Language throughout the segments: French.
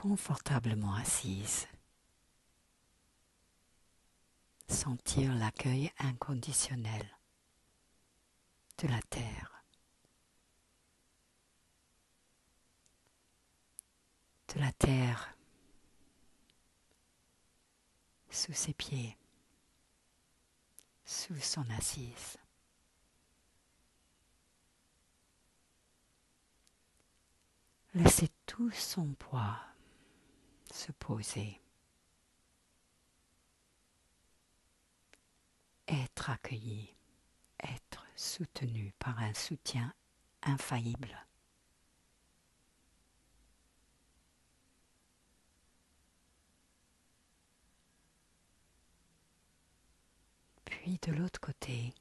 confortablement assise. Sentir l'accueil inconditionnel de la terre, sous ses pieds, sous son assise. Laissez tout son poids se poser. Être accueilli, être soutenu par un soutien infaillible. Puis de l'autre côté,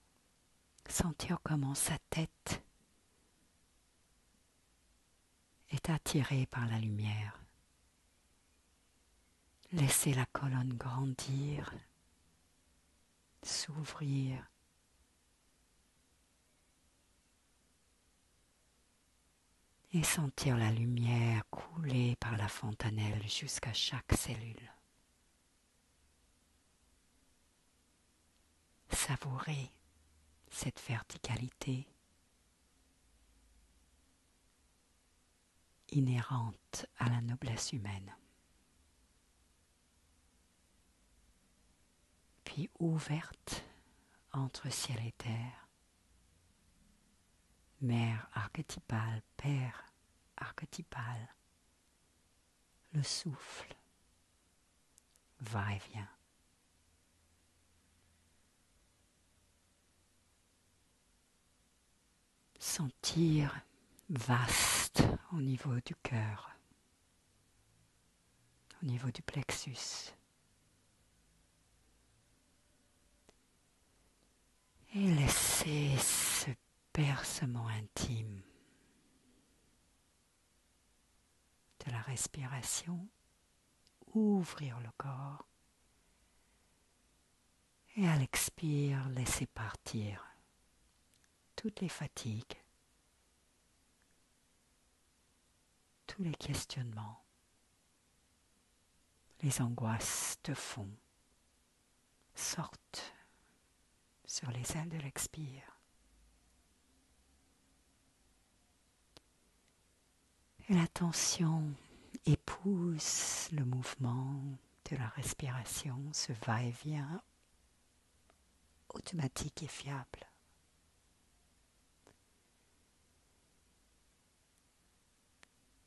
sentir comment sa tête est attirée par la lumière. Laissez la colonne grandir, s'ouvrir. Et sentir la lumière couler par la fontanelle jusqu'à chaque cellule. Savourez cette verticalité inhérente à la noblesse humaine. Puis ouverte entre ciel et terre, mère archétypale, père archétypal, le souffle va et vient. Sentir vaste au niveau du cœur, au niveau du plexus. Et laisser ce bercement intime de la respiration ouvrir le corps. Et à l'expire, laisser partir toutes les fatigues, tous les questionnements, les angoisses de fond sortent sur les ailes de l'expire. Et l'attention épouse le mouvement de la respiration, ce va-et-vient automatique et fiable.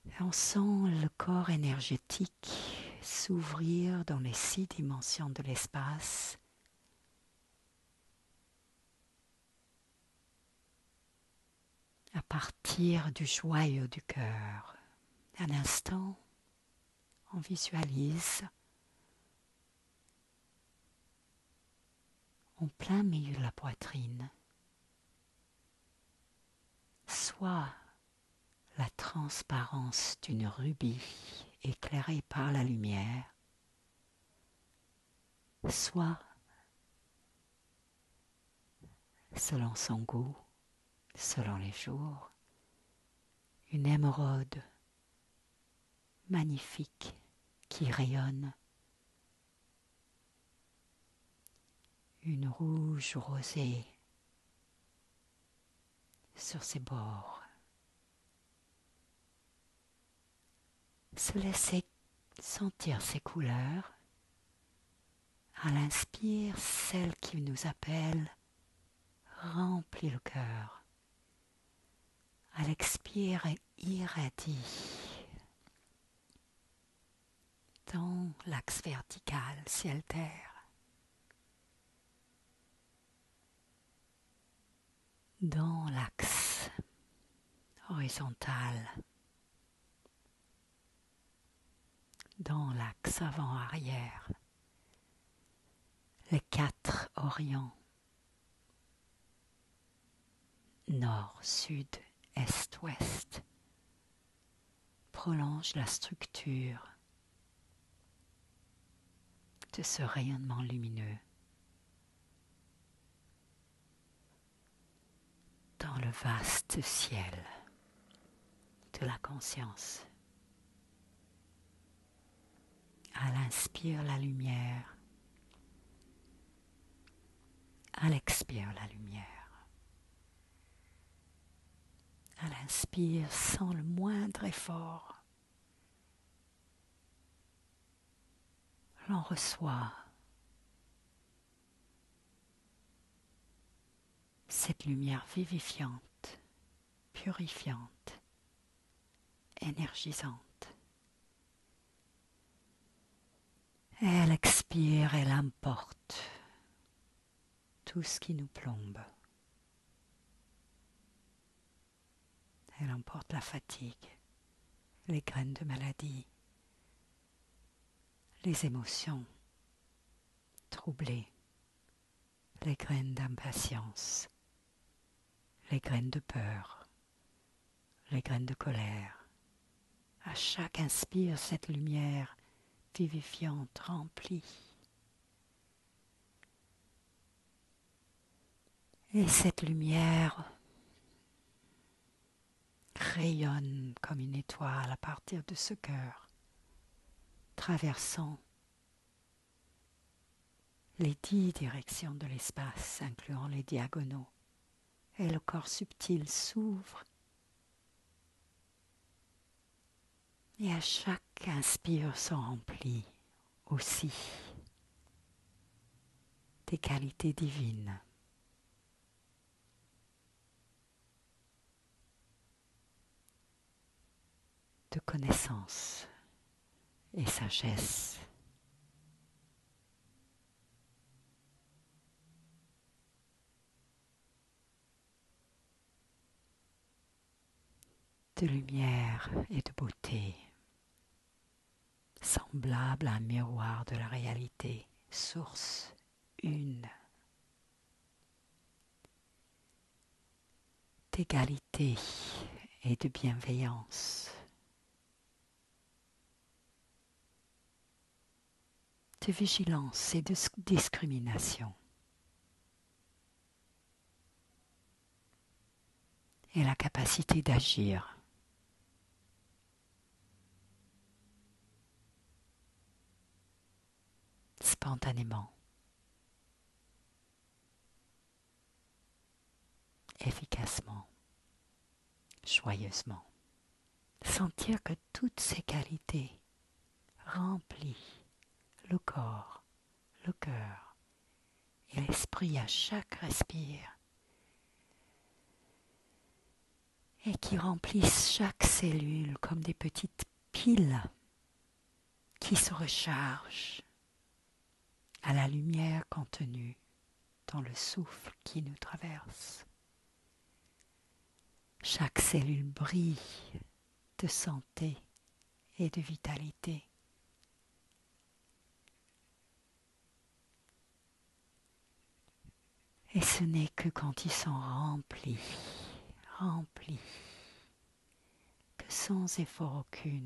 Et on sent le corps énergétique s'ouvrir dans les 6 dimensions de l'espace. À partir du joyau du cœur. Un instant, on visualise en plein milieu de la poitrine, soit la transparence d'une rubis éclairée par la lumière, soit, selon son goût, selon les jours, une émeraude magnifique qui rayonne, une rouge rosée sur ses bords. Se laisser sentir ces couleurs. À l'inspire, celle qui nous appelle remplit le cœur. À l'expire, irradie dans l'axe vertical, ciel-terre. Dans l'axe horizontal. Dans l'axe avant-arrière. Les 4 orients. Nord, sud, est, ouest. Prolonge la structure de ce rayonnement lumineux dans le vaste ciel de la conscience. À l'inspire, la lumière. À l'expire, la lumière. À l'inspire, sans le moindre effort, l'on reçoit cette lumière vivifiante, purifiante, énergisante. Elle expire, elle emporte tout ce qui nous plombe. Elle emporte la fatigue, les graines de maladie, les émotions troublées, les graines d'impatience, les graines de peur, les graines de colère. À chaque inspire, cette lumière vivifiante remplit. Et cette lumière rayonne comme une étoile à partir de ce cœur, traversant les 10 directions de l'espace, incluant les diagonaux. Et le corps subtil s'ouvre. Et à chaque inspire se remplit aussi des qualités divines. De connaissance et sagesse. De lumière et de beauté, semblable à un miroir de la réalité, source une, d'égalité et de bienveillance, de vigilance et de discrimination. Et la capacité d'agir spontanément, efficacement, joyeusement. Sentir que toutes ces qualités remplissent le corps, le cœur et l'esprit à chaque respire et qui remplissent chaque cellule comme des petites piles qui se rechargent à la lumière contenue dans le souffle qui nous traverse. Chaque cellule brille de santé et de vitalité. Et ce n'est que quand ils sont remplis, que sans effort aucun,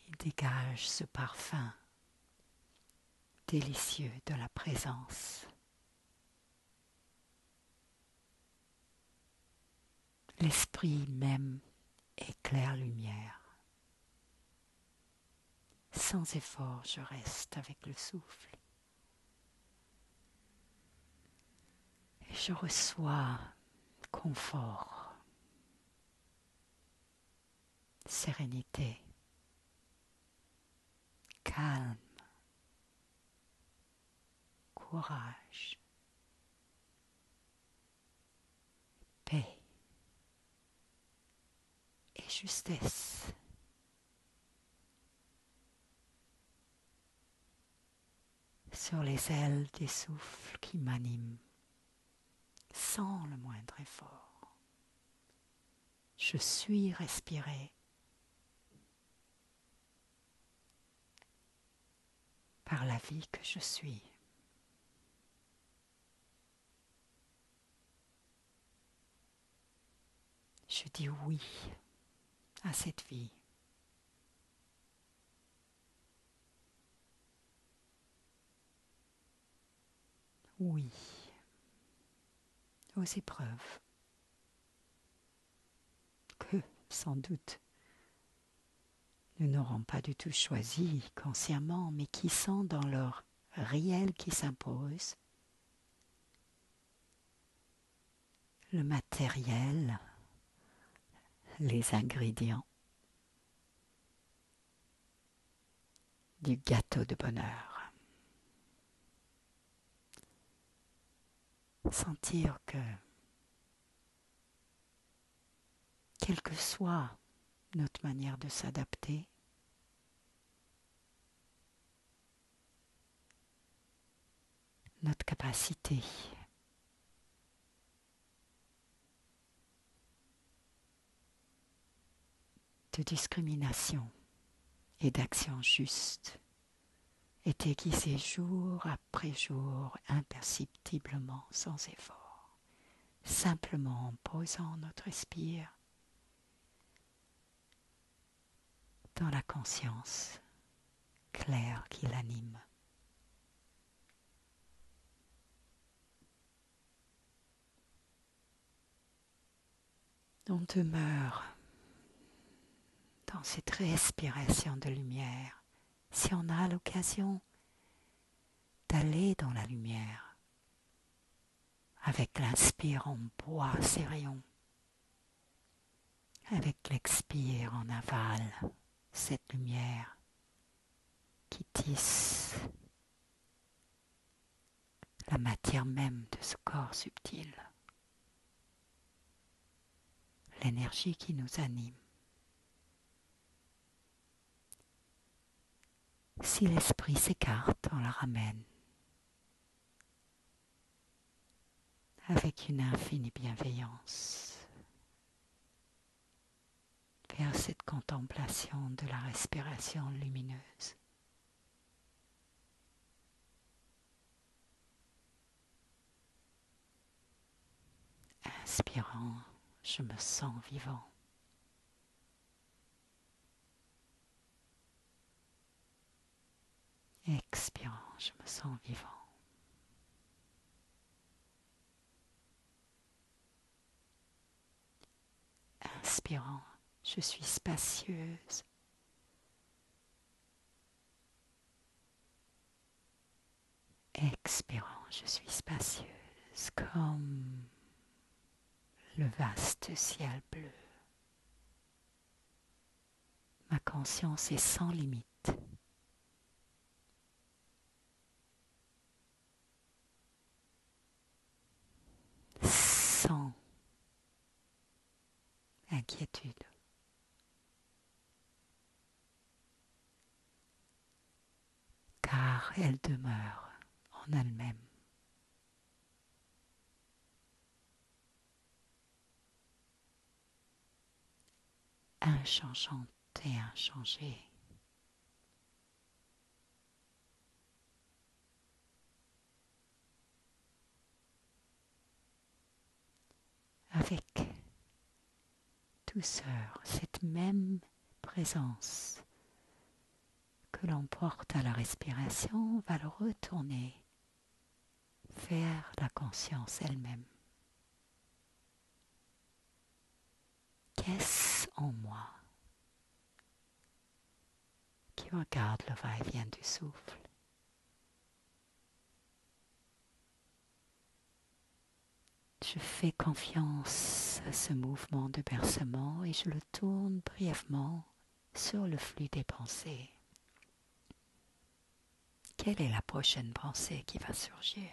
ils dégagent ce parfum délicieux de la présence. L'esprit même est claire lumière. Sans effort, je reste avec le souffle. Et je reçois confort, sérénité, calme, courage, paix et justesse. Sur les ailes des souffles qui m'animent, sans le moindre effort. Je suis respiré par la vie que je suis. Je dis oui à cette vie. Oui aux épreuves que, sans doute, nous n'aurons pas du tout choisi consciemment, mais qui sont dans leur réel qui s'impose, le matériel, les ingrédients du gâteau de bonheur. Sentir que, quelle que soit notre manière de s'adapter, notre capacité de discrimination et d'action juste est aiguisée jour après jour, imperceptiblement, sans effort, simplement en posant notre respire dans la conscience claire qui l'anime. On demeure dans cette respiration de lumière. Si on a l'occasion d'aller dans la lumière, avec l'inspire on boit ses rayons, avec l'expire on avale cette lumière qui tisse la matière même de ce corps subtil, l'énergie qui nous anime. Si l'esprit s'écarte, on la ramène avec une infinie bienveillance vers cette contemplation de la respiration lumineuse. Inspirant, je me sens vivant. Expirant, je me sens vivant. Inspirant, je suis spacieuse. Expirant, je suis spacieuse comme le vaste ciel bleu. Ma conscience est sans limite. Sans inquiétude. Car elle demeure en elle-même. Inchangeante et inchangée. Avec douceur, cette même présence que l'on porte à la respiration va le retourner vers la conscience elle-même. Qu'est-ce en moi qui regarde le va-et-vient du souffle? Je fais confiance à ce mouvement de bercement et je le tourne brièvement sur le flux des pensées. Quelle est la prochaine pensée qui va surgir?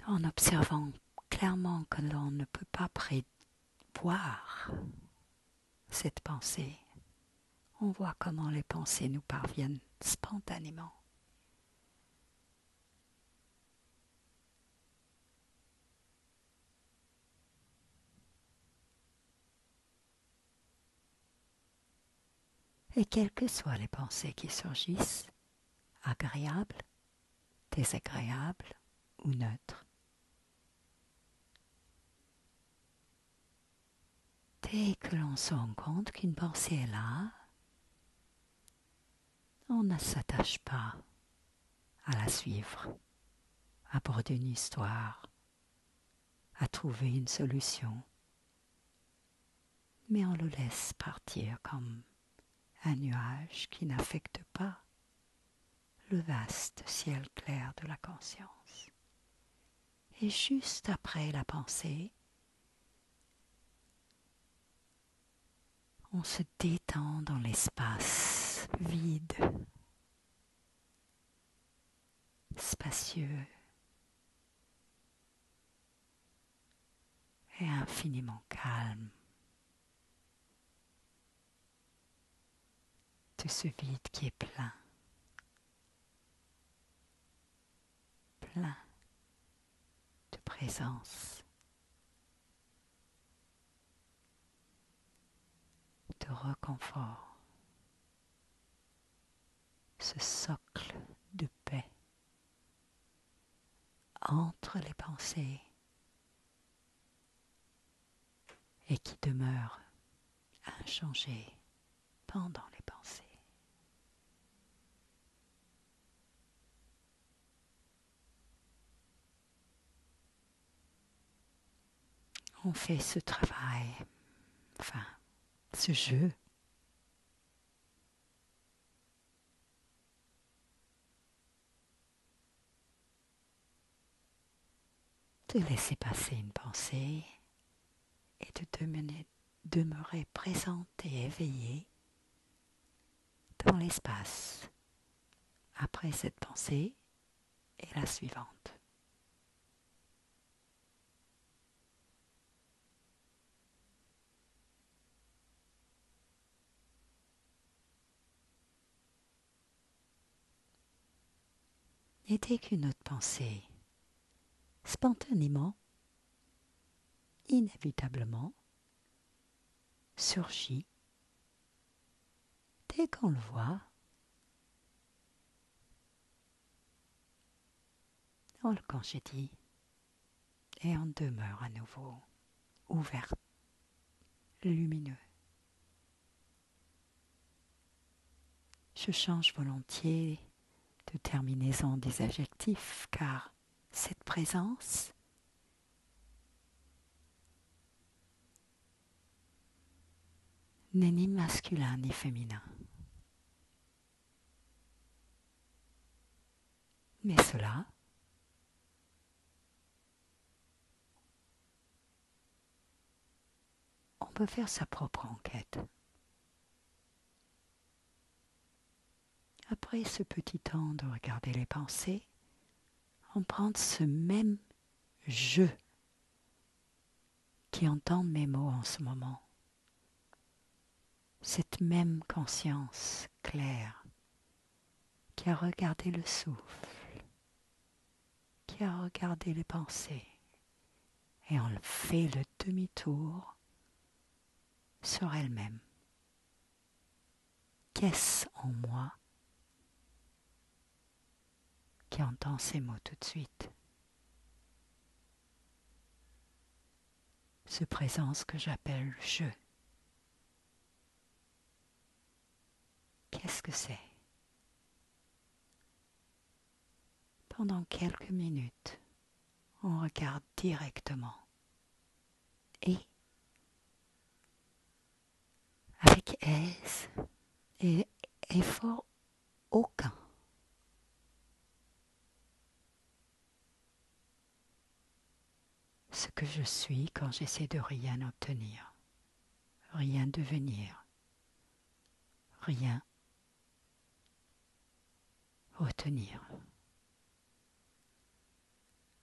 En observant clairement que l'on ne peut pas prévoir cette pensée, on voit comment les pensées nous parviennent spontanément. Et quelles que soient les pensées qui surgissent, agréables, désagréables ou neutres, dès que l'on se rend compte qu'une pensée est là, on ne s'attache pas à la suivre. à broder une histoire, à trouver une solution. Mais on le laisse partir comme un nuage qui n'affecte pas le vaste ciel clair de la conscience. Et juste après la pensée, on se détend dans l'espace vide, spacieux et infiniment calme. De ce vide qui est plein, plein de présence, de réconfort, ce socle de paix entre les pensées et qui demeure inchangé pendant les pensées. On fait ce travail, ce jeu, de laisser passer une pensée et de demeurer présente et éveillée dans l'espace après cette pensée et la suivante. Et dès qu'une autre pensée, spontanément, inévitablement, surgit, dès qu'on le voit, on le congédie et on demeure à nouveau ouvert, lumineux. Je change volontiers de terminaison des adjectifs car cette présence n'est ni masculin ni féminin. Mais cela on peut faire sa propre enquête. Après ce petit temps de regarder les pensées, on prend ce même je qui entend mes mots en ce moment. Cette même conscience claire qui a regardé le souffle, qui a regardé les pensées, et on fait le demi-tour sur elle-même. Qu'est-ce en moi qui entend ces mots tout de suite? Ce présence que j'appelle je. Qu'est-ce que c'est? Pendant quelques minutes, on regarde directement et avec aise et effort aucun, ce que je suis quand j'essaie de rien obtenir, rien devenir, rien retenir.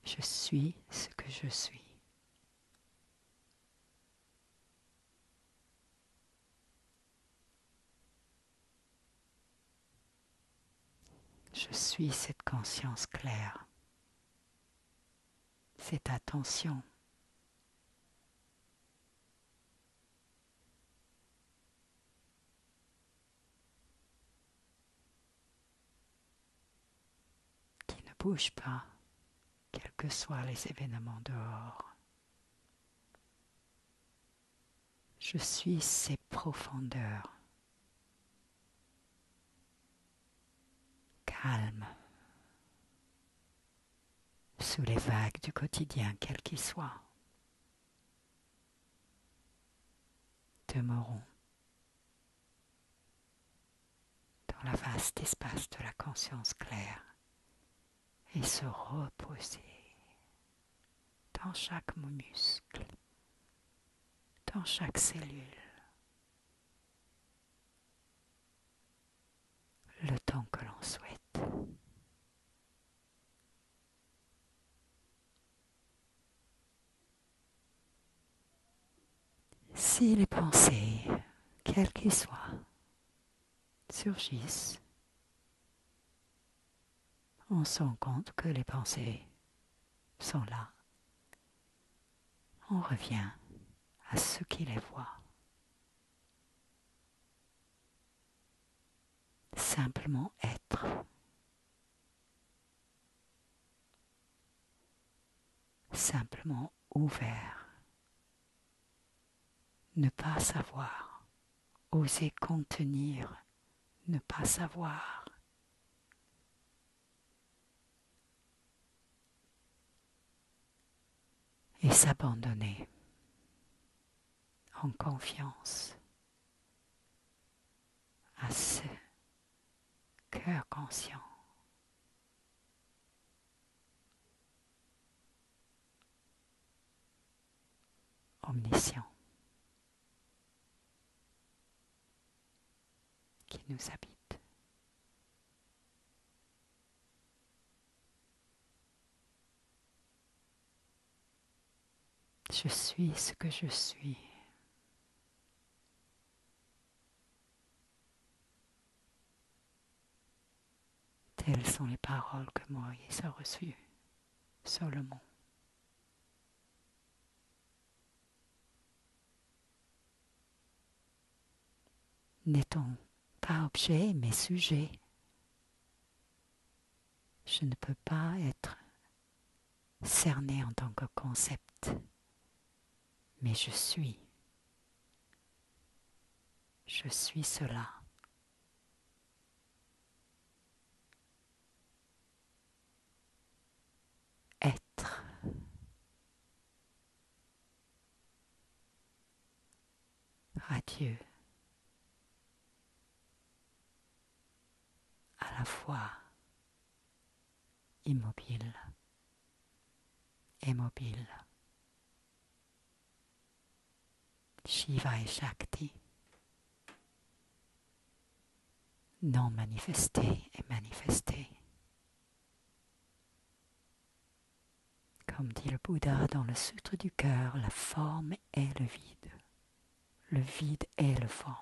Je suis ce que je suis. Je suis cette conscience claire, cette attention. Qui ne bouge pas, quels que soient les événements dehors. Je suis ces profondeurs, calmes, sous les vagues du quotidien quel qu'il soit. Demeurons dans la vaste espace de la conscience claire et se reposer dans chaque muscle, dans chaque cellule, le temps que l'on souhaite. Si les pensées, quelles qu'elles soient, surgissent, on se rend compte que les pensées sont là. On revient à ce qui les voit. Simplement être. Simplement ouvert. Ne pas savoir. Oser contenir. Ne pas savoir. Et s'abandonner en confiance à ce cœur conscient. Omniscient, qui nous habite. Je suis ce que je suis. Telles sont les paroles que Moïse a reçues sur le mont. N'étant pas objet mais sujet, je ne peux pas être cerné en tant que concept, mais je suis. Je suis cela. Être. Radieux. À la fois immobile et mobile. Shiva et Shakti. Non manifesté et manifesté. Comme dit le Bouddha dans le Sutre du cœur, la forme est le vide. Le vide est le forme.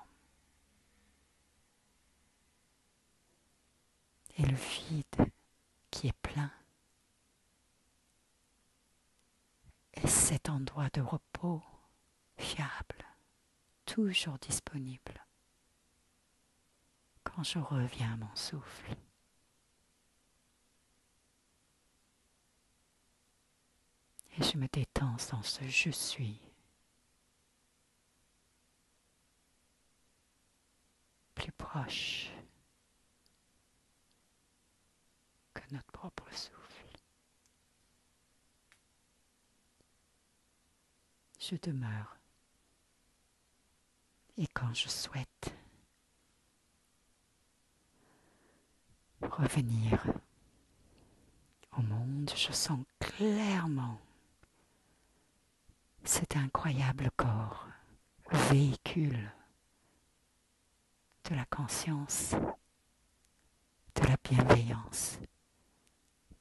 Et le vide qui est plein est cet endroit de repos fiable, toujours disponible, quand je reviens à mon souffle. Et je me détends dans ce je suis. Plus proche que notre propre souffle. Je demeure. Et quand je souhaite revenir au monde, je sens clairement cet incroyable corps, véhicule de la conscience, de la bienveillance,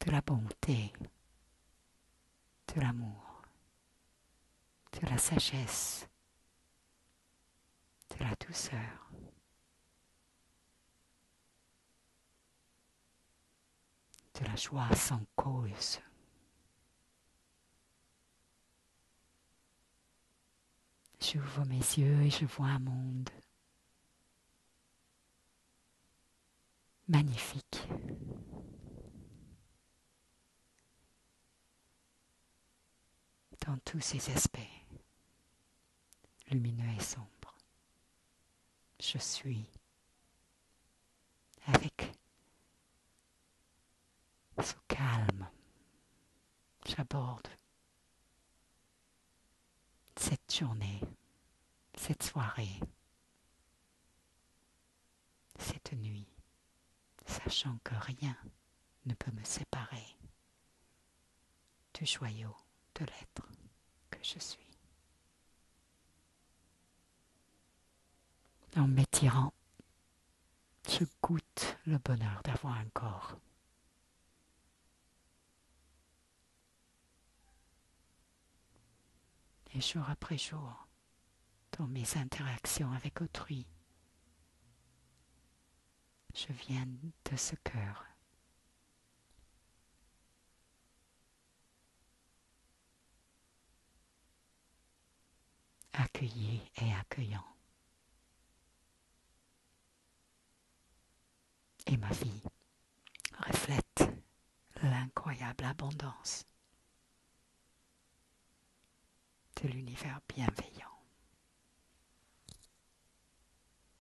de la bonté, de l'amour, de la sagesse, de la douceur. De la joie sans cause. J'ouvre mes yeux et je vois un monde magnifique. Dans tous ses aspects, lumineux et sombres. Je suis avec ce calme j'aborde cette journée, cette soirée, cette nuit, sachant que rien ne peut me séparer du joyau de l'être que je suis. En m'étirant, je goûte le bonheur d'avoir un corps. Et jour après jour, dans mes interactions avec autrui, je viens de ce cœur. Accueilli et accueillant. Et ma vie reflète l'incroyable abondance de l'univers bienveillant.